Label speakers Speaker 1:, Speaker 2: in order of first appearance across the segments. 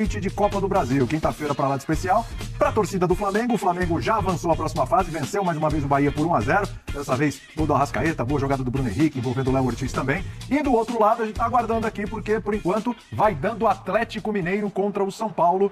Speaker 1: De Copa do Brasil, quinta-feira para lá de especial para a torcida do Flamengo. O Flamengo já avançou à próxima fase, venceu mais uma vez o Bahia por 1-0, dessa vez todo Arrascaeta, boa jogada do Bruno Henrique, envolvendo o Léo Ortiz também. E do outro lado a gente tá aguardando aqui porque por enquanto vai dando Atlético Mineiro contra o São Paulo.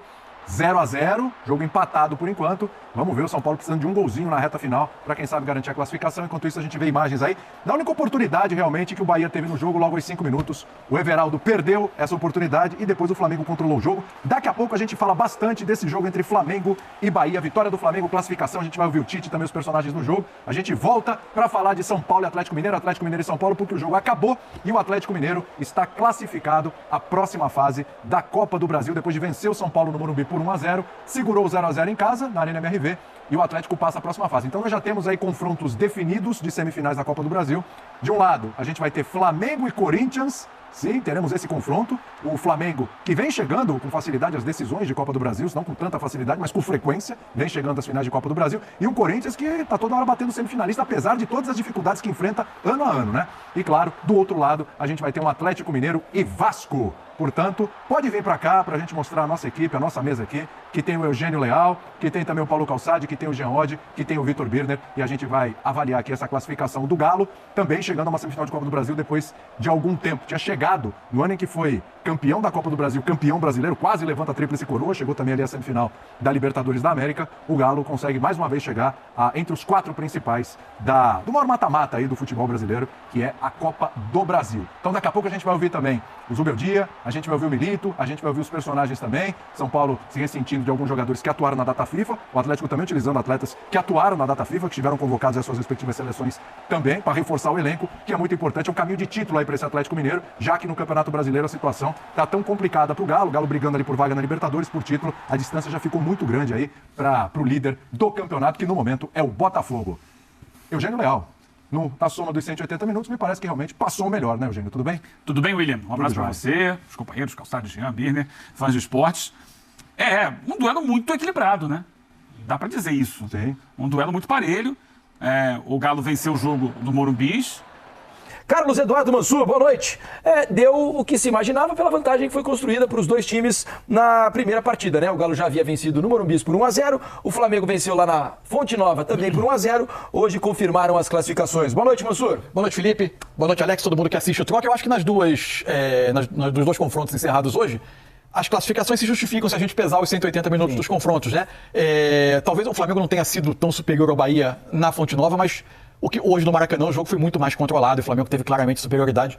Speaker 1: 0-0, jogo empatado por enquanto. Vamos ver o São Paulo precisando de um golzinho na reta final para quem sabe garantir a classificação. Enquanto isso a gente vê imagens aí da única oportunidade realmente que o Bahia teve no jogo logo aos 5 minutos. O Everaldo perdeu essa oportunidade e depois o Flamengo controlou o jogo. Daqui a pouco a gente fala bastante desse jogo entre Flamengo e Bahia. Vitória do Flamengo, classificação. A gente vai ouvir o Tite e também os personagens do jogo. A gente volta para falar de São Paulo e Atlético Mineiro e São Paulo, porque o jogo acabou e o Atlético Mineiro está classificado à próxima fase da Copa do Brasil depois de vencer o São Paulo no Morumbi por 1-0. Segurou o 0-0 em casa, na Arena MRV, e o Atlético passa a próxima fase. Então nós já temos aí confrontos definidos de semifinais da Copa do Brasil. De um lado, a gente vai ter Flamengo e Corinthians. Sim, teremos esse confronto. O Flamengo, que vem chegando com facilidade às decisões de Copa do Brasil, não com tanta facilidade, mas com frequência, vem chegando às finais de Copa do Brasil. E o Corinthians, que está toda hora batendo semifinalista, apesar de todas as dificuldades que enfrenta ano a ano, né? E claro, do outro lado, a gente vai ter um Atlético Mineiro e Vasco. Portanto, pode vir para cá para a gente mostrar a nossa equipe, a nossa mesa aqui, que tem o Eugênio Leal, que tem também o Paulo Calçade, que tem o Jean Oddi, que tem o Vitor Birner, e a gente vai avaliar aqui essa classificação do Galo, também chegando a uma semifinal de Copa do Brasil depois de algum tempo. Tinha chegado no ano em que foi campeão da Copa do Brasil, campeão brasileiro, quase levanta a tríplice coroa, chegou também ali a semifinal da Libertadores da América. O Galo consegue mais uma vez chegar entre os 4 principais do maior mata-mata aí do futebol brasileiro, que é a Copa do Brasil. Então daqui a pouco a gente vai ouvir também o Zubeldia, a gente vai ouvir o Milito, a gente vai ouvir os personagens também. São Paulo se ressentindo de alguns jogadores que atuaram na data FIFA, o Atlético também utilizando atletas que atuaram na data FIFA, que estiveram convocados às suas respectivas seleções também, para reforçar o elenco, que é muito importante, é um caminho de título aí para esse Atlético Mineiro, já que no Campeonato Brasileiro a situação está tão complicada para o Galo brigando ali por vaga na Libertadores, por título, a distância já ficou muito grande aí para o líder do campeonato, que no momento é o Botafogo. Eugênio Leal. Na soma dos 180 minutos, me parece que realmente passou o melhor, né, Eugênio? Tudo bem?
Speaker 2: Tudo bem, William. Um abraço para você, os companheiros, Calçado, Jean, Birner, fãs de esportes. É um duelo muito equilibrado, né? Dá para dizer isso.
Speaker 1: Sim.
Speaker 2: Um duelo muito parelho. O Galo venceu o jogo do Morumbi.
Speaker 3: Carlos Eduardo Mansur, boa noite. Deu o que se imaginava pela vantagem que foi construída para os dois times na primeira partida, né? O Galo já havia vencido no Morumbi por 1-0, o Flamengo venceu lá na Fonte Nova também por 1-0. Hoje confirmaram as classificações. Boa noite, Mansur.
Speaker 4: Boa noite, Felipe. Boa noite, Alex, todo mundo que assiste o Troca. Eu acho que nos dois confrontos encerrados hoje, as classificações se justificam se a gente pesar os 180 minutos dos confrontos, né? Talvez o Flamengo não tenha sido tão superior ao Bahia na Fonte Nova, mas hoje no Maracanã o jogo foi muito mais controlado e o Flamengo teve claramente superioridade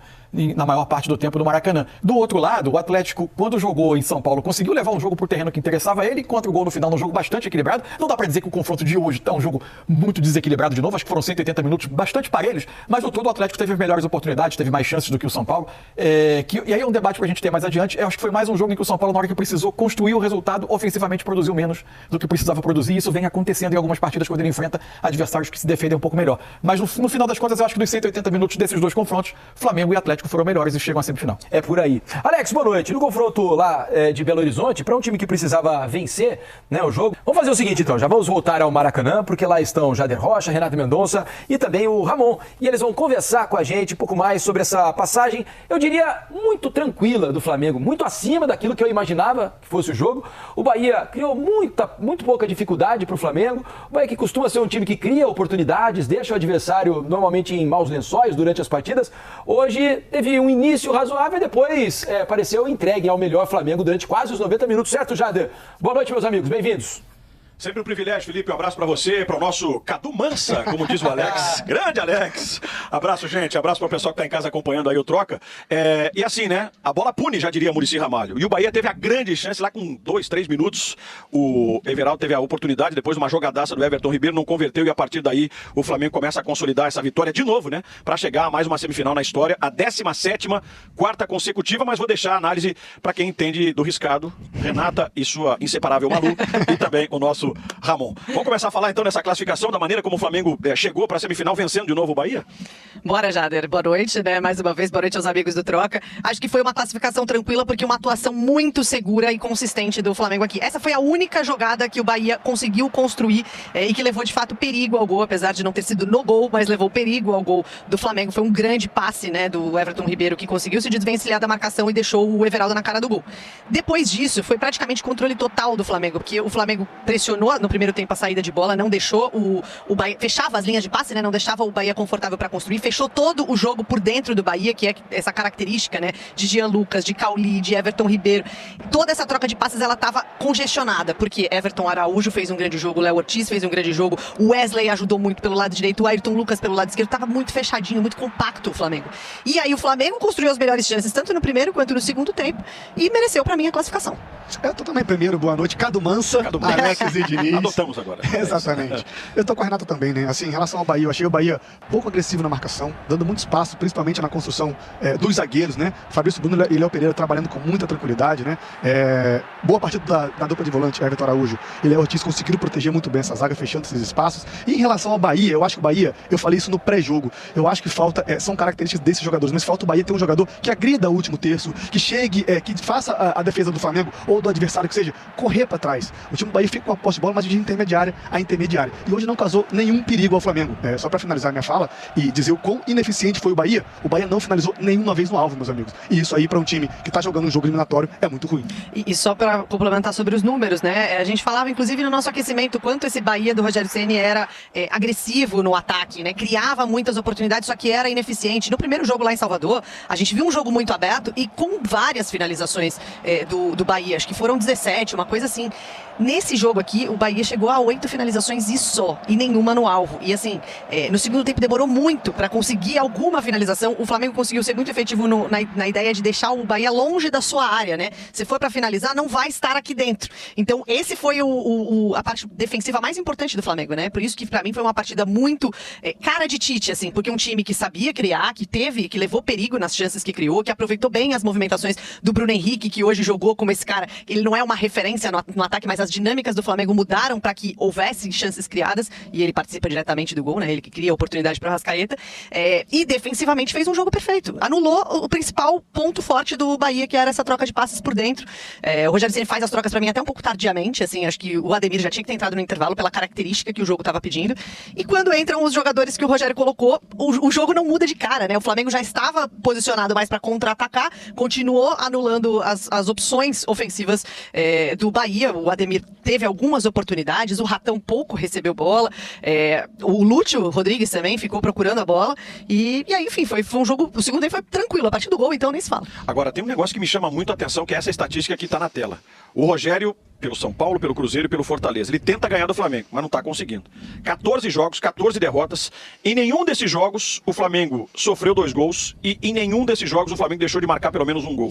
Speaker 4: na maior parte do tempo do Maracanã. Do outro lado, o Atlético, quando jogou em São Paulo, conseguiu levar um jogo pro terreno que interessava a ele, contra o gol no final, num jogo bastante equilibrado. Não dá para dizer que o confronto de hoje tá um jogo muito desequilibrado de novo, acho que foram 180 minutos bastante parelhos, mas no todo o Atlético teve melhores oportunidades, teve mais chances do que o São Paulo. E aí é um debate pra gente ter mais adiante. Eu acho que foi mais um jogo em que o São Paulo, na hora que precisou construir o resultado, ofensivamente produziu menos do que precisava produzir, e isso vem acontecendo em algumas partidas quando ele enfrenta adversários que se defendem um pouco melhor. Mas no final das contas, eu acho que dos 180 minutos desses dois confrontos, Flamengo e Atlético foram melhores e chegam à semifinal.
Speaker 3: É por aí. Alex, boa noite. No confronto lá de Belo Horizonte, para um time que precisava vencer, né, o jogo, vamos fazer o seguinte então, já vamos voltar ao Maracanã, porque lá estão Jader Rocha, Renato Mendonça e também o Ramon. E eles vão conversar com a gente um pouco mais sobre essa passagem, eu diria, muito tranquila do Flamengo, muito acima daquilo que eu imaginava que fosse o jogo. O Bahia criou muito pouca dificuldade para o Flamengo. O Bahia, que costuma ser um time que cria oportunidades, deixa o adversário normalmente em maus lençóis durante as partidas, hoje teve um início razoável e depois pareceu entregue ao melhor Flamengo durante quase os 90 minutos, certo, Jader? Boa noite, meus amigos, bem-vindos.
Speaker 5: Sempre um privilégio, Felipe. Um abraço pra você, para o nosso Cadu Mansa, como diz o Alex. Grande Alex. Abraço, gente. Abraço para o pessoal que tá em casa acompanhando aí o Troca. E assim, né? A bola pune, já diria Muricy Ramalho. E o Bahia teve a grande chance lá com 2, 3 minutos. O Everaldo teve a oportunidade, depois de uma jogadaça do Everton Ribeiro, não converteu e a partir daí o Flamengo começa a consolidar essa vitória de novo, né? Para chegar a mais uma semifinal na história, a 17ª, quarta consecutiva, mas vou deixar a análise para quem entende do riscado, Renata e sua inseparável Malu, e também o nosso Ramon. Vamos começar a falar então dessa classificação, da maneira como o Flamengo chegou para a semifinal vencendo de novo o Bahia?
Speaker 6: Bora, Jader. Boa noite, né? Mais uma vez, boa noite aos amigos do Troca. Acho que foi uma classificação tranquila porque uma atuação muito segura e consistente do Flamengo aqui. Essa foi a única jogada que o Bahia conseguiu construir e que levou de fato perigo ao gol, apesar de não ter sido no gol, mas levou perigo ao gol do Flamengo. Foi um grande passe, né, do Everton Ribeiro, que conseguiu se desvencilhar da marcação e deixou o Everaldo na cara do gol. Depois disso, foi praticamente controle total do Flamengo, porque o Flamengo pressionou no primeiro tempo a saída de bola, não deixou o Bahia, fechava as linhas de passe, né, não deixava o Bahia confortável para construir, fechou todo o jogo por dentro do Bahia, que é essa característica, né, de Jean Lucas, de Cauli, de Everton Ribeiro. Toda essa troca de passes, ela estava congestionada, porque Everton Araújo fez um grande jogo, Léo Ortiz fez um grande jogo, o Wesley ajudou muito pelo lado direito, o Ayrton Lucas pelo lado esquerdo, estava muito fechadinho, muito compacto o Flamengo. E aí o Flamengo construiu as melhores chances, tanto no primeiro quanto no segundo tempo, e mereceu para mim a classificação.
Speaker 7: Eu tô também primeiro, boa noite. Cadu Mansa, Alex e Diniz.
Speaker 5: Adotamos agora.
Speaker 7: Exatamente. Eu tô com a Renata também, né? Assim, em relação ao Bahia, eu achei o Bahia pouco agressivo na marcação, dando muito espaço, principalmente na construção dos zagueiros, né? Fabrício Bruno e Léo Pereira trabalhando com muita tranquilidade, né? Boa partida da dupla de volante, Everton Araújo e Léo Ortiz conseguiram proteger muito bem essa zaga, fechando esses espaços. E em relação ao Bahia, eu acho que o Bahia, eu falei isso no pré-jogo, eu acho que falta, são características desses jogadores, mas falta o Bahia ter um jogador que agrida o último terço, que chegue, que faça a defesa do Flamengo ou do adversário, que seja correr para trás. O time do Bahia fica com a posse de bola, mas de intermediária a intermediária. E hoje não causou nenhum perigo ao Flamengo. Só para finalizar minha fala e dizer o quão ineficiente foi o Bahia não finalizou nenhuma vez no alvo, meus amigos. E isso aí, para um time que está jogando um jogo eliminatório, é muito ruim.
Speaker 6: E só para complementar sobre os números, né? A gente falava, inclusive, no nosso aquecimento, quanto esse Bahia do Rogério Ceni era agressivo no ataque, né? Criava muitas oportunidades, só que era ineficiente. No primeiro jogo lá em Salvador, a gente viu um jogo muito aberto e com várias finalizações do Bahia. Acho que foram 17, uma coisa assim. Nesse jogo aqui, o Bahia chegou a 8 finalizações e nenhuma no alvo. E assim, no segundo tempo demorou muito para conseguir alguma finalização. O Flamengo conseguiu ser muito efetivo na ideia de deixar o Bahia longe da sua área, né? Se for para finalizar, não vai estar aqui dentro. Então, esse foi a parte defensiva mais importante do Flamengo, né? Por isso que para mim foi uma partida muito cara de Tite, assim, porque um time que sabia criar, que levou perigo nas chances que criou, que aproveitou bem as movimentações do Bruno Henrique, que hoje jogou como esse cara. Ele não é uma referência no ataque, mas as dinâmicas do Flamengo mudaram para que houvesse chances criadas, e ele participa diretamente do gol, né? Ele que cria a oportunidade para o Arrascaeta, e defensivamente fez um jogo perfeito. Anulou o principal ponto forte do Bahia, que era essa troca de passes por dentro. O Rogério Ceni faz as trocas para mim até um pouco tardiamente, assim, acho que o Ademir já tinha que ter entrado no intervalo pela característica que o jogo estava pedindo, e quando entram os jogadores que o Rogério colocou, o jogo não muda de cara, né? O Flamengo já estava posicionado mais para contra-atacar, continuou anulando as opções ofensivas do Bahia. O Ademir teve algumas oportunidades, o Ratão pouco recebeu bola, o Lúcio Rodrigues também ficou procurando a bola, e aí, enfim, foi um jogo, o segundo tempo foi tranquilo, a partir do gol, então nem se fala.
Speaker 5: Agora, tem um negócio que me chama muito a atenção, que é essa estatística que está na tela. O Rogério, pelo São Paulo, pelo Cruzeiro e pelo Fortaleza, ele tenta ganhar do Flamengo, mas não está conseguindo. 14 jogos, 14 derrotas. Em nenhum desses jogos o Flamengo sofreu 2 gols e em nenhum desses jogos o Flamengo deixou de marcar pelo menos um gol.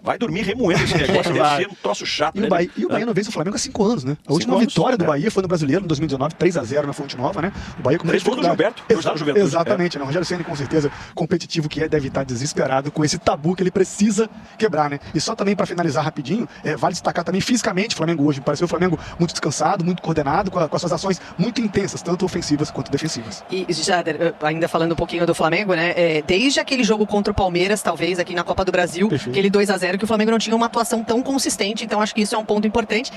Speaker 5: Vai dormir remoendo esse negócio, deve ser um troço chato.
Speaker 7: E o Bahia não vence o Flamengo há 5 anos, né? A última vitória do Bahia foi no Brasileiro, em 2019, 3-0 na Fonte Nova, né? O Bahia com
Speaker 5: 3 gols do Gilberto, 2 da Juventude.
Speaker 7: Exatamente, né? O Rogério Ceni, com certeza, competitivo que deve estar desesperado com esse tabu que ele precisa quebrar, né? E só também para finalizar rapidinho, vale destacar também fisicamente o Flamengo hoje. Pareceu o Flamengo muito descansado, muito coordenado, com as suas ações muito intensas, tanto ofensivas quanto defensivas.
Speaker 6: E, Jader, ainda falando um pouquinho do Flamengo, né? Desde aquele jogo contra o Palmeiras, talvez, aqui na Copa do Brasil, aquele 2-0, que o Flamengo não tinha uma atuação tão consistente, então acho que isso é um ponto importante.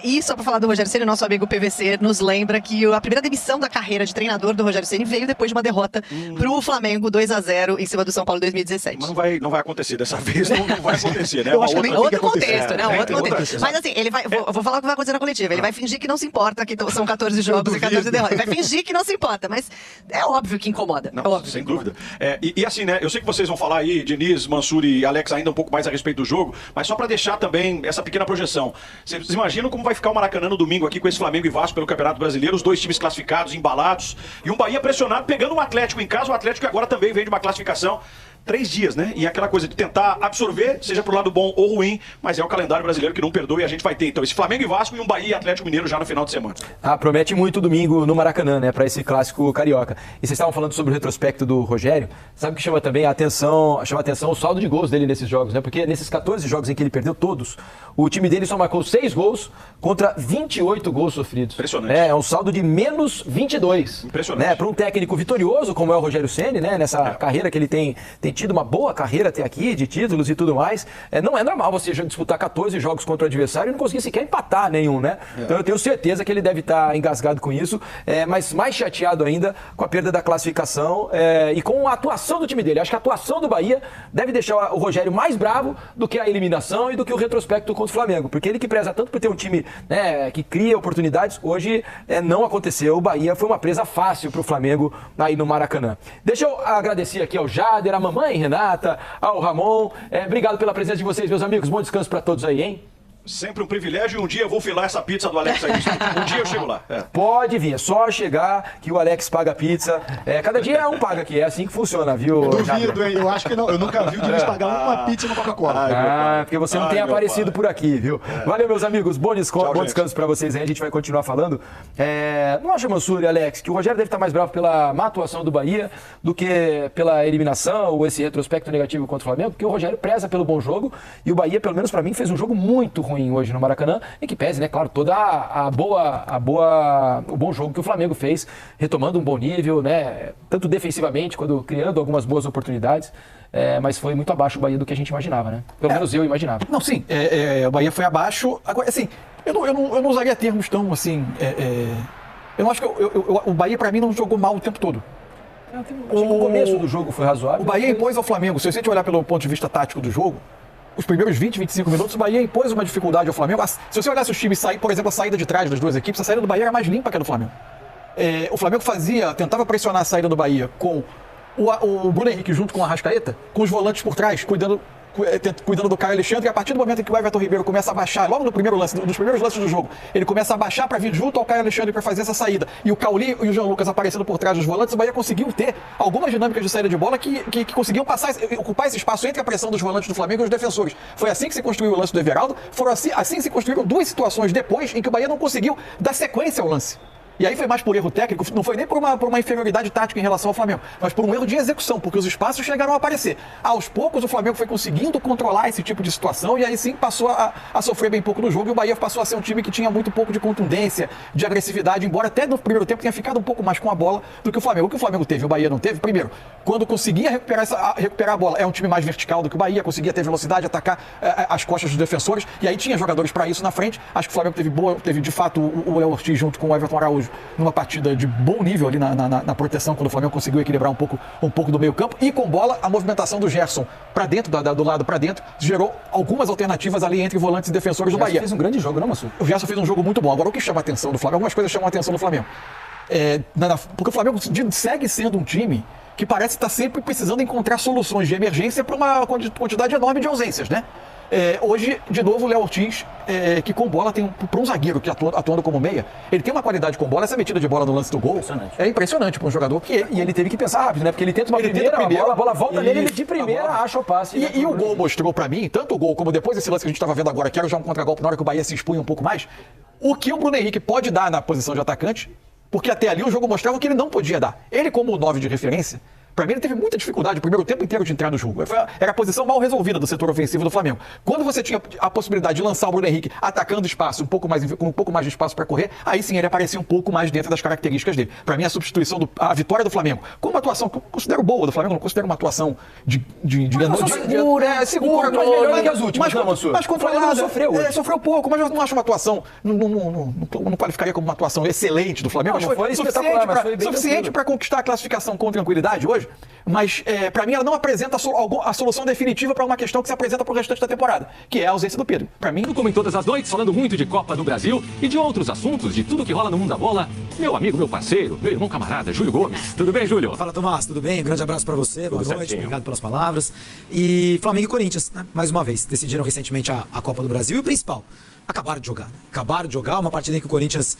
Speaker 6: E só para falar do Rogério Ceni, nosso amigo PVC nos lembra que a primeira demissão da carreira de treinador do Rogério Ceni veio depois de uma derrota pro Flamengo 2-0 em cima do São Paulo em 2017.
Speaker 5: Mas não vai acontecer dessa vez, não vai acontecer, né?
Speaker 7: Eu acho que nem
Speaker 6: outro contexto, né? Outro
Speaker 5: outra
Speaker 6: contexto. Mas assim, ele vai, vou falar o que vai acontecer na coletiva. Ele vai fingir que não se importa, que são 14 jogos e 14 derrotas. Ele vai fingir que não se importa, mas é óbvio que incomoda.
Speaker 5: Não,
Speaker 6: é óbvio
Speaker 5: sem dúvida. E assim, né? Eu sei que vocês vão falar aí, Diniz, Mansur e Alex, ainda um pouco mais a respeito do jogo, mas só para deixar também essa pequena projeção. Vocês imaginam como vai ficar o Maracanã no domingo aqui com esse Flamengo e Vasco pelo Campeonato Brasileiro, os 2 times classificados, embalados, e um Bahia pressionado, pegando um Atlético em casa, o Atlético que agora também vem de uma classificação. 3 dias, né? E aquela coisa de tentar absorver, seja pro lado bom ou ruim, mas é o calendário brasileiro que não perdoa e a gente vai ter, então, esse Flamengo e Vasco e um Bahia e Atlético Mineiro já no final de semana.
Speaker 3: Promete muito domingo no Maracanã, né? Pra esse clássico carioca. E vocês estavam falando sobre o retrospecto do Rogério. Sabe o que chama também a atenção o saldo de gols dele nesses jogos, né? Porque nesses 14 jogos em que ele perdeu todos, o time dele só marcou 6 gols contra 28 gols sofridos.
Speaker 5: Impressionante.
Speaker 3: É um saldo de menos 22.
Speaker 5: Impressionante.
Speaker 3: Né? Para um técnico vitorioso, como é o Rogério Ceni, né? Nessa carreira que ele tem tem tido uma boa carreira até aqui, de títulos e tudo mais, não é normal você disputar 14 jogos contra o adversário e não conseguir sequer empatar nenhum, né? Então eu tenho certeza que ele deve estar engasgado com isso, mas mais chateado ainda com a perda da classificação e com a atuação do time dele. Acho que a atuação do Bahia deve deixar o Rogério mais bravo do que a eliminação e do que o retrospecto contra o Flamengo, porque ele que preza tanto por ter um time, né, que cria oportunidades, hoje não aconteceu. O Bahia foi uma presa fácil para o Flamengo aí no Maracanã. Deixa eu agradecer aqui ao Jader, a mamãe Renata, ao Ramon. Obrigado pela presença de vocês, meus amigos. Bom descanso para todos aí, hein?
Speaker 5: Sempre um privilégio e um dia eu vou filar essa pizza do Alex aí. Um dia eu chego lá.
Speaker 3: Pode vir, é só chegar que o Alex paga a pizza. Cada dia um paga aqui, é assim que funciona, viu?
Speaker 7: Duvido, hein? Eu acho que não. Eu nunca vi o Diniz pagar uma pizza no Coca-Cola.
Speaker 3: Porque você não tem aparecido por aqui, viu? Valeu, meus amigos. Bom descanso pra vocês aí. A gente vai continuar falando. Não acha, Mansur e Alex, que o Rogério deve estar mais bravo pela má atuação do Bahia do que pela eliminação ou esse retrospecto negativo contra o Flamengo? Porque o Rogério preza pelo bom jogo e o Bahia, pelo menos pra mim, fez um jogo muito ruim hoje no Maracanã, em que pese, né, claro, toda o bom jogo que o Flamengo fez, retomando um bom nível, né, tanto defensivamente quanto criando algumas boas oportunidades, mas foi muito abaixo o Bahia do que a gente imaginava, né? Pelo menos eu imaginava.
Speaker 4: Não, sim, o Bahia foi abaixo. Agora, assim, eu não usaria termos tão assim. Eu não acho que o Bahia, pra mim, não jogou mal o tempo todo.
Speaker 3: O começo do jogo foi razoável.
Speaker 4: O Bahia impôs ao Flamengo, se a gente olhar pelo ponto de vista tático do jogo, os primeiros 20, 25 minutos, o Bahia impôs uma dificuldade ao Flamengo. Se você olhasse os times sair, por exemplo, a saída de trás das duas equipes, a saída do Bahia era mais limpa que a do Flamengo. O Flamengo tentava pressionar a saída do Bahia com o Bruno Henrique junto com o Arrascaeta, com os volantes por trás, cuidando do Caio Alexandre, e a partir do momento em que o Everton Ribeiro começa a baixar, logo no primeiro lance, nos primeiros lances do jogo, ele começa a baixar para vir junto ao Caio Alexandre para fazer essa saída, e o Cauli e o Jean Lucas aparecendo por trás dos volantes, o Bahia conseguiu ter algumas dinâmicas de saída de bola que conseguiam ocupar esse espaço entre a pressão dos volantes do Flamengo e os defensores. Foi assim que se construiu o lance do Everaldo, assim que se construíram duas situações depois em que o Bahia não conseguiu dar sequência ao lance. E aí foi mais por erro técnico, não foi nem por uma inferioridade tática em relação ao Flamengo, mas por um erro de execução, porque os espaços chegaram a aparecer. Aos poucos o Flamengo foi conseguindo controlar esse tipo de situação e aí sim passou a sofrer bem pouco no jogo, e o Bahia passou a ser um time que tinha muito pouco de contundência, de agressividade, embora até no primeiro tempo tenha ficado um pouco mais com a bola do que o Flamengo. O que o Flamengo teve, o Bahia não teve. Primeiro, quando conseguia recuperar a bola, é um time mais vertical do que o Bahia, conseguia ter velocidade, atacar as costas dos defensores, e aí tinha jogadores para isso na frente. Acho que o Flamengo teve de fato o Léo Ortiz junto com o Everton Araújo numa partida de bom nível ali na proteção, quando o Flamengo conseguiu equilibrar um pouco do meio campo, e com bola, a movimentação do Gerson para dentro, do lado para dentro, gerou algumas alternativas ali entre volantes e defensores do Bahia.
Speaker 3: Fez um grande jogo, não, Mansur?
Speaker 4: O Gerson fez um jogo muito bom. Agora, o que chama a atenção do Flamengo, algumas coisas chamam a atenção do Flamengo. Porque o Flamengo segue sendo um time que parece estar sempre precisando encontrar soluções de emergência para uma quantidade enorme de ausências, né? Hoje, de novo, o Léo Ortiz, que com bola para um zagueiro que atuando como meia, ele tem uma qualidade com bola. Essa metida de bola no lance do gol é impressionante para um jogador e ele teve que pensar rápido, né? Porque ele tenta a bola volta nele, ele de primeira acha o passe. E o gol mostrou para mim, tanto o gol como depois esse lance que a gente estava vendo agora, que era já um contragolpe na hora que o Bahia se expunha um pouco mais, o que o Bruno Henrique pode dar na posição de atacante, porque até ali o jogo mostrava que ele não podia dar. Ele, como 9 de referência, para mim ele teve muita dificuldade o primeiro tempo inteiro de entrar no jogo. Era a posição mal resolvida do setor ofensivo do Flamengo. Quando você tinha a possibilidade de lançar o Bruno Henrique atacando espaço, com um pouco mais de espaço para correr, aí sim ele aparecia um pouco mais dentro das características dele. Para mim, a vitória do Flamengo, com uma atuação que eu considero boa do Flamengo, não considero uma atuação segura,
Speaker 3: mas melhor que as últimas,
Speaker 4: mas controlada. Sofreu pouco, mas eu não acho uma atuação, não qualificaria como uma atuação excelente do Flamengo.
Speaker 3: Não foi
Speaker 4: suficiente para conquistar a classificação com tranquilidade hoje. Mas, para mim, ela não apresenta a solução definitiva para uma questão que se apresenta para o restante da temporada, que é a ausência do Pedro. Para mim,
Speaker 8: como em todas as noites, falando muito de Copa do Brasil e de outros assuntos, de tudo que rola no mundo da bola, meu amigo, meu parceiro, meu irmão camarada, Júlio Gomes. Tudo bem, Júlio?
Speaker 9: Fala, Tomás, tudo bem? Um grande abraço para você, boa noite, obrigado pelas palavras. E Flamengo e Corinthians, né? Mais uma vez, decidiram recentemente a Copa do Brasil, e o principal, acabaram de jogar, uma partida em que o Corinthians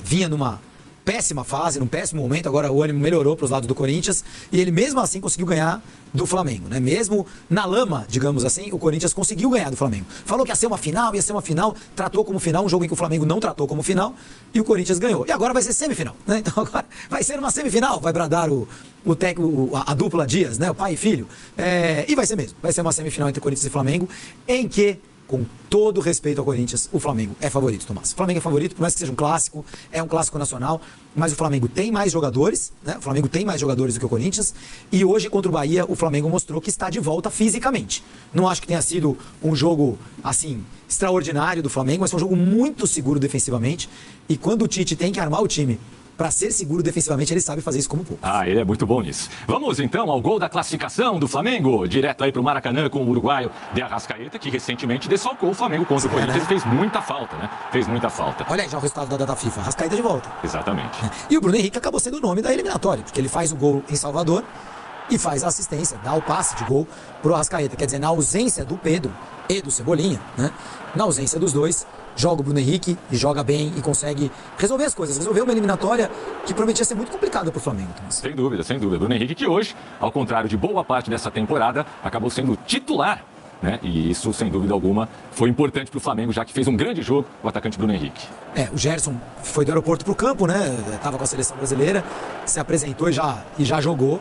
Speaker 9: vinha numa péssima fase, num péssimo momento. Agora o ânimo melhorou para os lados do Corinthians e ele mesmo assim conseguiu ganhar do Flamengo, né? Mesmo na lama, digamos assim, o Corinthians conseguiu ganhar do Flamengo. Falou que ia ser uma final, tratou como final, um jogo em que o Flamengo não tratou como final, e o Corinthians ganhou. E agora vai ser semifinal, né? Então agora vai ser uma semifinal, vai bradar o técnico, a dupla Dias, né? O pai e filho. E vai ser mesmo, vai ser uma semifinal entre Corinthians e Flamengo, em que com todo respeito ao Corinthians, o Flamengo é favorito, Tomás. O Flamengo é favorito, por mais que seja um clássico, é um clássico nacional, mas o Flamengo tem mais jogadores, né? O Flamengo tem mais jogadores do que o Corinthians, e hoje contra o Bahia o Flamengo mostrou que está de volta fisicamente. Não acho que tenha sido um jogo, assim, extraordinário do Flamengo, mas foi um jogo muito seguro defensivamente, e quando o Tite tem que armar o time para ser seguro defensivamente, ele sabe fazer isso como pouco.
Speaker 8: Ele é muito bom nisso. Vamos então ao gol da classificação do Flamengo, direto aí pro Maracanã com o uruguaio de Arrascaeta, que recentemente desfalcou o Flamengo contra o Corinthians e fez muita falta, né? Fez muita falta.
Speaker 9: Olha aí já o resultado da data FIFA, Arrascaeta de volta.
Speaker 8: Exatamente.
Speaker 9: E o Bruno Henrique acabou sendo o nome da eliminatória, porque ele faz o gol em Salvador e faz a assistência, dá o passe de gol pro Arrascaeta. Quer dizer, na ausência do Pedro e do Cebolinha, né? Na ausência dos dois, joga o Bruno Henrique e joga bem e consegue resolver as coisas. Resolver uma eliminatória que prometia ser muito complicada pro Flamengo. Thomas.
Speaker 8: Sem dúvida, sem dúvida. Bruno Henrique que hoje, ao contrário de boa parte dessa temporada, acabou sendo titular, né? E isso, sem dúvida alguma, foi importante pro Flamengo, já que fez um grande jogo o atacante Bruno Henrique.
Speaker 9: O Gerson foi do aeroporto pro campo, né? Tava com a seleção brasileira, se apresentou e já jogou.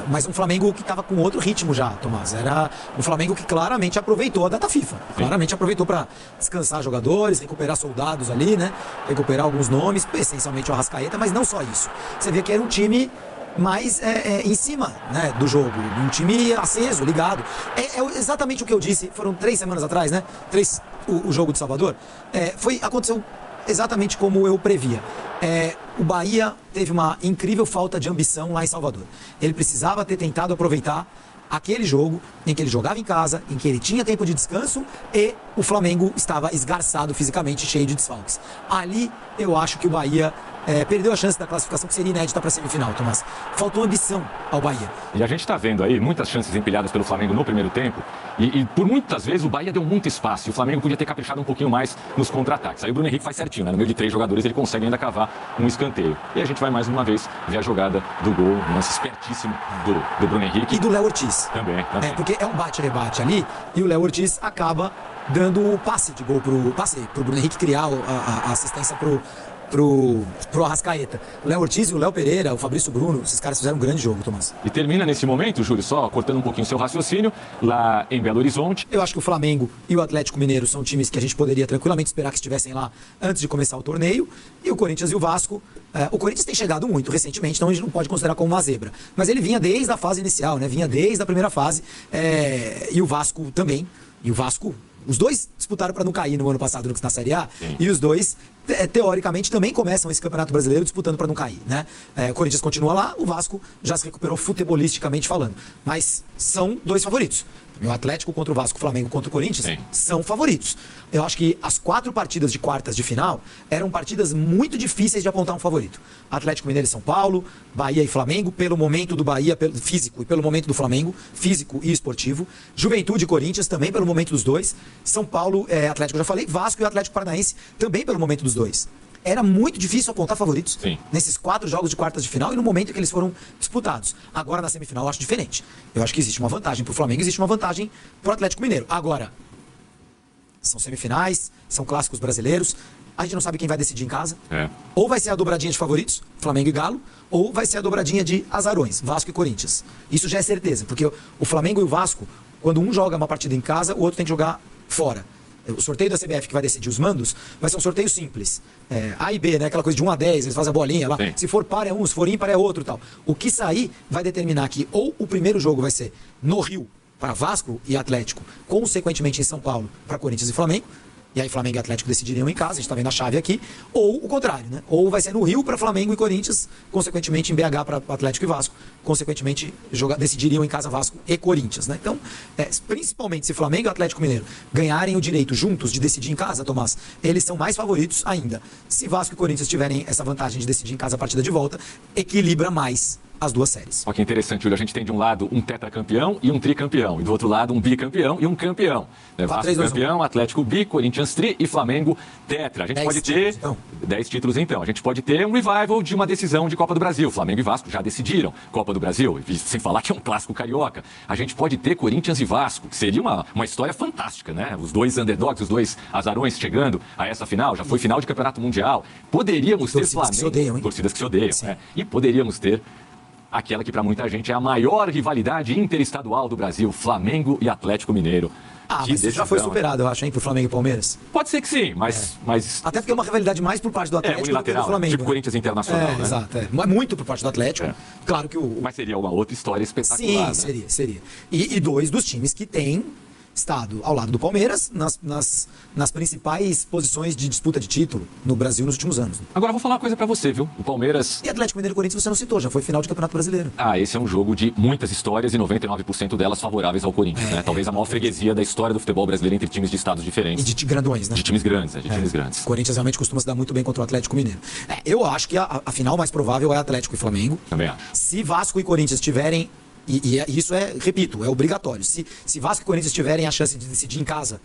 Speaker 9: Mas um Flamengo que estava com outro ritmo já, Tomás. Era um Flamengo que claramente aproveitou a data FIFA. Claramente aproveitou para descansar jogadores, recuperar soldados ali, né? Recuperar alguns nomes, essencialmente o Arrascaeta, mas não só isso. Você vê que era um time mais em cima, né, do jogo. Um time aceso, ligado. É exatamente o que eu disse, foram 3 semanas atrás, né? O jogo de Salvador. Aconteceu exatamente como eu previa. O Bahia teve uma incrível falta de ambição lá em Salvador. Ele precisava ter tentado aproveitar aquele jogo em que ele jogava em casa, em que ele tinha tempo de descanso e o Flamengo estava esgarçado fisicamente, cheio de desfalques. Ali eu acho que o Bahia perdeu a chance da classificação, que seria inédita para a semifinal, Tomás. Faltou ambição ao Bahia.
Speaker 8: E a gente está vendo aí muitas chances empilhadas pelo Flamengo no primeiro tempo e por muitas vezes o Bahia deu muito espaço e o Flamengo podia ter caprichado um pouquinho mais nos contra-ataques. Aí o Bruno Henrique faz certinho, né? No meio de 3 jogadores ele consegue ainda cavar um escanteio. E a gente vai mais uma vez ver a jogada do gol, um lance espertíssimo do Bruno Henrique.
Speaker 9: E do Léo Ortiz.
Speaker 8: Também.
Speaker 9: Porque é um bate-rebate ali e o Léo Ortiz acaba dando o passe de gol pro Bruno Henrique criar a assistência pro Arrascaeta. O Léo Ortiz, o Léo Pereira, o Fabrício Bruno, esses caras fizeram um grande jogo, Tomás.
Speaker 8: E termina nesse momento, Júlio, só cortando um pouquinho seu raciocínio, lá em Belo Horizonte.
Speaker 9: Eu acho que o Flamengo e o Atlético Mineiro são times que a gente poderia tranquilamente esperar que estivessem lá antes de começar o torneio. E o Corinthians e o Vasco. O Corinthians tem chegado muito recentemente, então a gente não pode considerar como uma zebra. Mas ele vinha desde a fase inicial, né? Vinha desde a primeira fase. E o Vasco também. E o Vasco... Os dois disputaram para não cair no ano passado na Série A. Sim. E os dois, teoricamente, também começam esse Campeonato Brasileiro disputando para não cair, né? O Corinthians continua lá, o Vasco já se recuperou futebolisticamente falando. Mas são 2 favoritos. O Atlético contra o Vasco, o Flamengo contra o Corinthians, sim, são favoritos. Eu acho que as 4 partidas de quartas de final eram partidas muito difíceis de apontar um favorito. Atlético Mineiro e São Paulo, Bahia e Flamengo, pelo momento do Bahia físico e pelo momento do Flamengo, físico e esportivo. Juventude e Corinthians também pelo momento dos dois. São Paulo, Atlético, eu já falei, Vasco e Atlético Paranaense também pelo momento dos dois. Era muito difícil apontar favoritos, sim, nesses 4 jogos de quartas de final e no momento em que eles foram disputados. Agora, na semifinal, eu acho diferente. Eu acho que existe uma vantagem para o Flamengo, existe uma vantagem para o Atlético Mineiro. Agora, são semifinais, são clássicos brasileiros, a gente não sabe quem vai decidir em casa. Ou vai ser a dobradinha de favoritos, Flamengo e Galo, ou vai ser a dobradinha de azarões, Vasco e Corinthians. Isso já é certeza, porque o Flamengo e o Vasco, quando um joga uma partida em casa, o outro tem que jogar fora. O sorteio da CBF que vai decidir os mandos vai ser um sorteio simples. A e B, né? Aquela coisa de 1 a 10, eles fazem a bolinha lá. Sim. Se for par é um, se for ímpar é outro e tal. O que sair vai determinar que ou o primeiro jogo vai ser no Rio para Vasco e Atlético, consequentemente em São Paulo para Corinthians e Flamengo. E aí Flamengo e Atlético decidiriam em casa, a gente está vendo a chave aqui, ou o contrário, né? Ou vai ser no Rio para Flamengo e Corinthians, consequentemente em BH para Atlético e Vasco, consequentemente decidiriam em casa Vasco e Corinthians, né? Então, principalmente se Flamengo e Atlético Mineiro ganharem o direito juntos de decidir em casa, Tomás, eles são mais favoritos ainda. Se Vasco e Corinthians tiverem essa vantagem de decidir em casa a partida de volta, equilibra mais as 2 séries.
Speaker 8: Olha que interessante, Júlio. A gente tem de um lado um tetracampeão e um tricampeão. E do outro lado um bicampeão e um campeão. Vasco campeão, Atlético bi, Corinthians tri e Flamengo tetra. A gente pode ter 10 títulos então. A gente pode ter um revival de uma decisão de Copa do Brasil. Flamengo e Vasco já decidiram Copa do Brasil. Sem falar que é um clássico carioca. A gente pode ter Corinthians e Vasco, que seria uma história fantástica, né? Os 2 underdogs, os 2 azarões chegando a essa final. Já foi final de Campeonato Mundial. Poderíamos ter Flamengo...
Speaker 9: Que se odeiam, hein?
Speaker 8: Torcidas que se odeiam, né? E poderíamos ter aquela que para muita gente é a maior rivalidade interestadual do Brasil, Flamengo e Atlético Mineiro.
Speaker 9: Mas isso já foi superado, eu acho, hein, pro Flamengo e Palmeiras.
Speaker 8: Pode ser que sim, mas
Speaker 9: Até porque é uma rivalidade mais por parte do Atlético do que do
Speaker 8: unilateral,
Speaker 9: Flamengo.
Speaker 8: tipo Corinthians Internacional, né?
Speaker 9: Exato, Mas muito por parte do Atlético. Claro que o...
Speaker 8: Mas seria uma outra história espetacular,
Speaker 9: Sim,
Speaker 8: né?
Speaker 9: seria. E dois dos times que têm estado ao lado do Palmeiras nas principais posições de disputa de título no Brasil nos últimos anos.
Speaker 8: Agora eu vou falar uma coisa pra você, viu? O Palmeiras...
Speaker 9: E Atlético Mineiro e Corinthians você não citou, já foi final de Campeonato Brasileiro.
Speaker 8: Esse é um jogo de muitas histórias e 99% delas favoráveis ao Corinthians, né? Talvez a maior freguesia da história do futebol brasileiro entre times de estados diferentes.
Speaker 9: E de grandões, né?
Speaker 8: De times grandes, times grandes.
Speaker 9: O Corinthians realmente costuma se dar muito bem contra o Atlético Mineiro. Eu acho que a final mais provável é Atlético e Flamengo.
Speaker 8: Também acho.
Speaker 9: Se Vasco e Corinthians tiverem... E isso repito, é obrigatório. Se Vasco e Corinthians tiverem a chance de decidir em casa,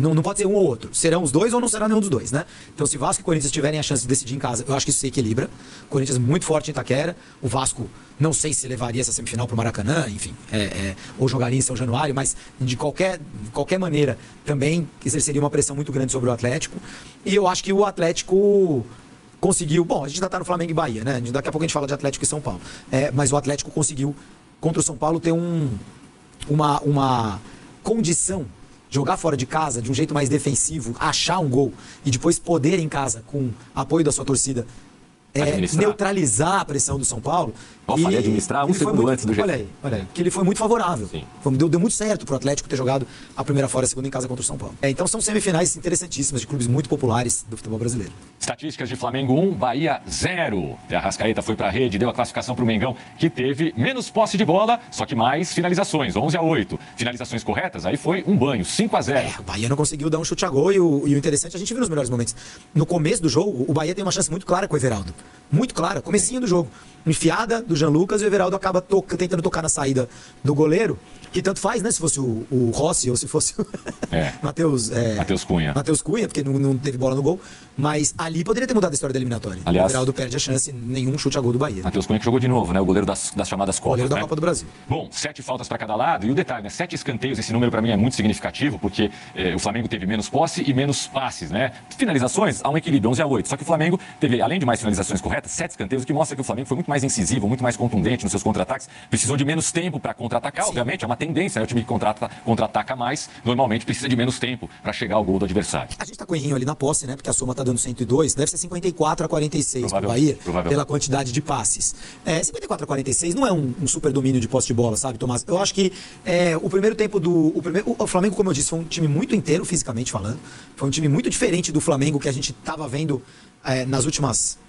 Speaker 9: não pode ser um ou outro. Serão os dois ou não será nenhum dos dois, né? Então, se Vasco e Corinthians tiverem a chance de decidir em casa, eu acho que isso se equilibra. O Corinthians muito forte em Itaquera. O Vasco, não sei se levaria essa semifinal para o Maracanã, enfim, ou jogaria em São Januário, mas de qualquer maneira também exerceria uma pressão muito grande sobre o Atlético. E eu acho que o Atlético conseguiu... Bom, a gente ainda está no Flamengo e Bahia, né? Daqui a pouco a gente fala de Atlético e São Paulo. Mas o Atlético conseguiu, contra o São Paulo, ter uma condição, jogar fora de casa de um jeito mais defensivo, achar um gol e depois poder em casa, com apoio da sua torcida, neutralizar a pressão do São Paulo.
Speaker 8: Falei administrar segundo antes do
Speaker 9: GP. Olha aí, que ele foi muito favorável. Deu muito certo pro Atlético ter jogado a primeira fora e a segunda em casa contra o São Paulo. Então são semifinais interessantíssimas de clubes muito populares do futebol brasileiro.
Speaker 8: Estatísticas de Flamengo 1, Bahia 0. A Arrascaeta foi pra rede, deu a classificação pro Mengão, que teve menos posse de bola, só que mais finalizações, 11-8. Finalizações corretas, aí foi um banho, 5-0.
Speaker 9: O Bahia não conseguiu dar um chute a gol e o interessante, a gente viu nos melhores momentos. No começo do jogo, o Bahia tem uma chance muito clara com o Everaldo. Muito clara, comecinho do jogo. Enfiada do Jean Lucas e o Everaldo acaba tentando tocar na saída do goleiro, que tanto faz, né? Se fosse o Rossi ou se fosse o Matheus
Speaker 8: Cunha.
Speaker 9: Matheus Cunha, porque não teve bola no gol. Mas ali poderia ter mudado a história da eliminatória.
Speaker 8: Aliás,
Speaker 9: o Everaldo perde a chance, nenhum chute a gol do Bahia.
Speaker 8: Matheus Cunha que jogou de novo, né? O goleiro das chamadas Copas.
Speaker 9: O goleiro da
Speaker 8: né?
Speaker 9: Copa do Brasil.
Speaker 8: Bom, 7 faltas para cada lado. E o detalhe, né? 7 escanteios, esse número para mim é muito significativo, porque o Flamengo teve menos posse e menos passes, né? Finalizações, há um equilíbrio, 11-8. Só que o Flamengo teve, além de mais finalizações corretas, 7 escanteios, o que mostra que o Flamengo foi muito mais incisivo, muito mais contundente nos seus contra-ataques. Precisou de menos tempo para contra-atacar, obviamente, é uma tendência, né? O time que contra-ataca mais, normalmente precisa de menos tempo para chegar ao gol do adversário.
Speaker 9: A gente tá com o errinho ali na posse, né? Porque a soma tá dando 102, deve ser 54-46 pro Bahia, pela quantidade de passes. 54-46 não é um super domínio de posse de bola, sabe, Tomás? Eu acho que o primeiro tempo o Flamengo, como eu disse, foi um time muito inteiro, fisicamente falando. Foi um time muito diferente do Flamengo que a gente tava vendo nas últimas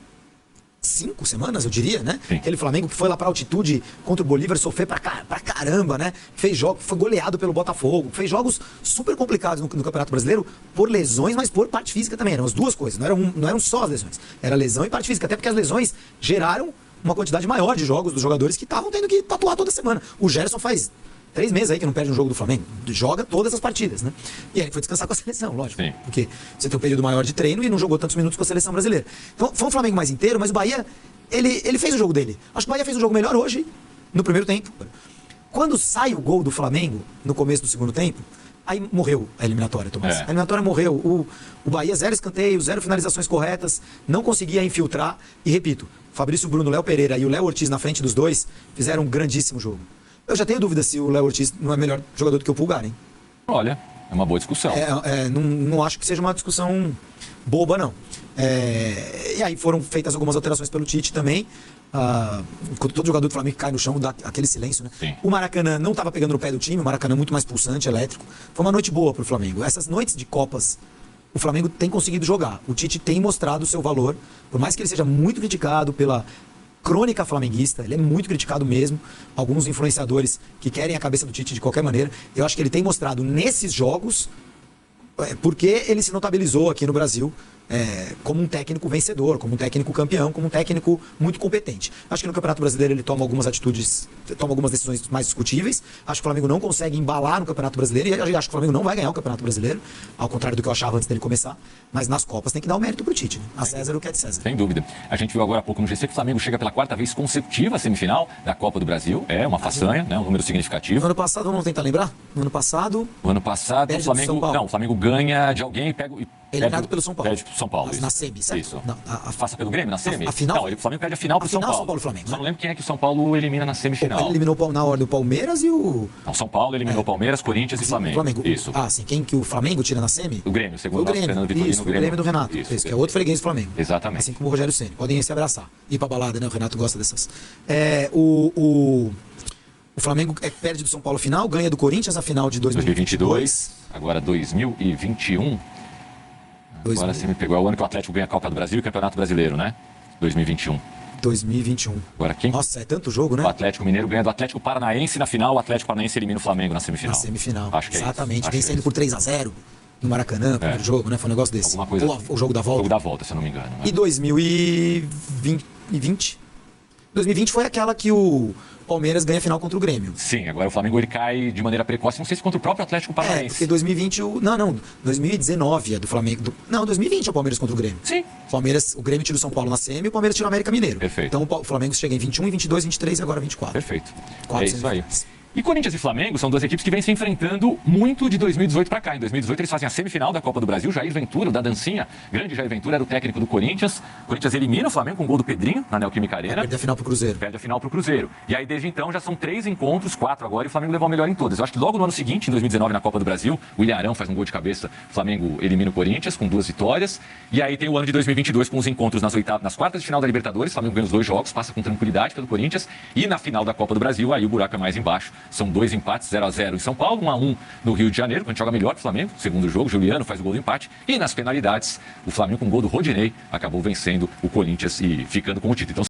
Speaker 9: 5 semanas, eu diria, né?
Speaker 8: Sim.
Speaker 9: Aquele Flamengo que foi lá pra altitude contra o Bolívar, sofreu pra caramba, né? Fez jogo, foi goleado pelo Botafogo, fez jogos super complicados no Campeonato Brasileiro por lesões, mas por parte física também. Eram as duas coisas, não eram só as lesões. Era lesão e parte física, até porque as lesões geraram uma quantidade maior de jogos dos jogadores que estavam tendo que tatuar toda semana. O Gerson faz 3 meses aí que não perde um jogo do Flamengo. Joga todas as partidas, né? E aí foi descansar com a seleção, lógico.
Speaker 8: Sim.
Speaker 9: Porque você tem um período maior de treino e não jogou tantos minutos com a seleção brasileira. Então foi um Flamengo mais inteiro, mas o Bahia, ele fez o jogo dele. Acho que o Bahia fez um jogo melhor hoje, no primeiro tempo. Quando sai o gol do Flamengo, no começo do segundo tempo, aí morreu a eliminatória, Tomás. A eliminatória morreu. O Bahia, 0 escanteios, 0 finalizações corretas, não conseguia infiltrar. E repito, Fabrício Bruno, Léo Pereira e o Léo Ortiz na frente dos dois fizeram um grandíssimo jogo. Eu já tenho dúvida se o Léo Ortiz não é melhor jogador do que o Pulgar, hein?
Speaker 8: Olha, é uma boa discussão.
Speaker 9: Não acho que seja uma discussão boba, não. E aí foram feitas algumas alterações pelo Tite também. Todo jogador do Flamengo cai no chão, dá aquele silêncio, né?
Speaker 8: Sim.
Speaker 9: O Maracanã não estava pegando no pé do time, o Maracanã muito mais pulsante, elétrico. Foi uma noite boa pro Flamengo. Essas noites de Copas, o Flamengo tem conseguido jogar. O Tite tem mostrado o seu valor, por mais que ele seja muito criticado pela crônica flamenguista, ele é muito criticado mesmo, alguns influenciadores que querem a cabeça do Tite de qualquer maneira. Eu acho que ele tem mostrado nesses jogos porque ele se notabilizou aqui no Brasil como um técnico vencedor, como um técnico campeão, como um técnico muito competente. Acho que no Campeonato Brasileiro ele toma algumas atitudes, toma algumas decisões mais discutíveis. Acho que o Flamengo não consegue embalar no Campeonato Brasileiro e acho que o Flamengo não vai ganhar o Campeonato Brasileiro, ao contrário do que eu achava antes dele começar. Mas nas Copas tem que dar o mérito pro Tite, né? A César o que é de César.
Speaker 8: Sem dúvida. A gente viu agora há pouco no GC que o Flamengo chega pela 4ª vez consecutiva à semifinal da Copa do Brasil. É uma façanha, né? Um número significativo.
Speaker 9: No ano passado, vamos tentar lembrar? No ano passado...
Speaker 8: O Flamengo... Não, o Flamengo ganha de alguém e
Speaker 9: Eliminado pelo São Paulo.
Speaker 8: Perde pro São Paulo.
Speaker 9: Na semi, certo?
Speaker 8: Isso.
Speaker 9: Não,
Speaker 8: Passa pelo Grêmio na semi?
Speaker 9: A final?
Speaker 8: Não, o Flamengo perde a final pro São Paulo.
Speaker 9: São Paulo e Flamengo,
Speaker 8: Só
Speaker 9: né?
Speaker 8: não lembro quem é que o São Paulo elimina na semifinal.
Speaker 9: Ele eliminou na ordem o Palmeiras e o...
Speaker 8: Não, São Paulo eliminou Palmeiras, Corinthians e Flamengo. Isso.
Speaker 9: Ah, sim. Quem que o Flamengo tira na semi?
Speaker 8: O Grêmio, segundo
Speaker 9: o
Speaker 8: o nosso
Speaker 9: Grêmio.
Speaker 8: Fernando Vitorino.
Speaker 9: Isso, o Grêmio do Renato. Isso, que é outro freguês do Flamengo.
Speaker 8: Exatamente.
Speaker 9: Assim como o Rogério Ceni. Podem se abraçar. Ir pra balada, né? O Renato gosta dessas. O Flamengo perde do São Paulo final, ganha do Corinthians a final de
Speaker 8: 2022. Agora 2021. Agora você me pegou. É o ano que o Atlético ganha a Copa do Brasil e o Campeonato Brasileiro, né? 2021.
Speaker 9: 2021.
Speaker 8: Agora quem?
Speaker 9: Nossa, é tanto jogo, né?
Speaker 8: O Atlético Mineiro ganha do Atlético Paranaense na final. O Atlético Paranaense elimina o Flamengo na semifinal.
Speaker 9: Na semifinal.
Speaker 8: Acho que
Speaker 9: exatamente.
Speaker 8: É isso.
Speaker 9: Vencendo por 3-0 no Maracanã, primeiro jogo, né? Foi um negócio desse.
Speaker 8: Alguma coisa.
Speaker 9: Ou o jogo da volta.
Speaker 8: O jogo da volta, se eu não me engano. Né?
Speaker 9: E 2020? 2020 foi aquela que o Palmeiras ganha a final contra o Grêmio.
Speaker 8: Sim, agora o Flamengo ele cai de maneira precoce, não sei se contra o próprio Atlético Paranaense.
Speaker 9: Porque 2020 Não, 2019 é do Flamengo. Não, 2020 é o Palmeiras contra o Grêmio.
Speaker 8: Sim.
Speaker 9: O Grêmio tira o São Paulo na semi e o Palmeiras tira o América Mineiro.
Speaker 8: Perfeito.
Speaker 9: Então o Flamengo chega em 21, 22, 23 e agora 24.
Speaker 8: Perfeito.
Speaker 9: 4
Speaker 8: é isso aí. E Corinthians e Flamengo são duas equipes que vêm se enfrentando muito de 2018 para cá. Em 2018 eles fazem a semifinal da Copa do Brasil. Jair Ventura, da dancinha, grande Jair Ventura, era o técnico do Corinthians. O Corinthians elimina o Flamengo com um gol do Pedrinho, na Neoquímica Arena.
Speaker 9: Perde a final pro Cruzeiro.
Speaker 8: Perde a final pro Cruzeiro. E aí desde então já são 3 encontros, 4 agora, e o Flamengo levou o melhor em todas. Eu acho que logo no ano seguinte, em 2019, na Copa do Brasil, o Ilharão faz um gol de cabeça, o Flamengo elimina o Corinthians com 2 vitórias. E aí tem o ano de 2022 com os encontros nas quartas de final da Libertadores. O Flamengo ganha os 2 jogos, passa com tranquilidade pelo Corinthians. E na final da Copa do Brasil, aí o buraco é mais embaixo. São 2 empates, 0-0 em São Paulo, 1-1 no Rio de Janeiro, quando joga melhor o Flamengo. Segundo jogo, Juliano faz o gol do empate. E nas penalidades, o Flamengo com o gol do Rodinei acabou vencendo o Corinthians e ficando com o título. Então,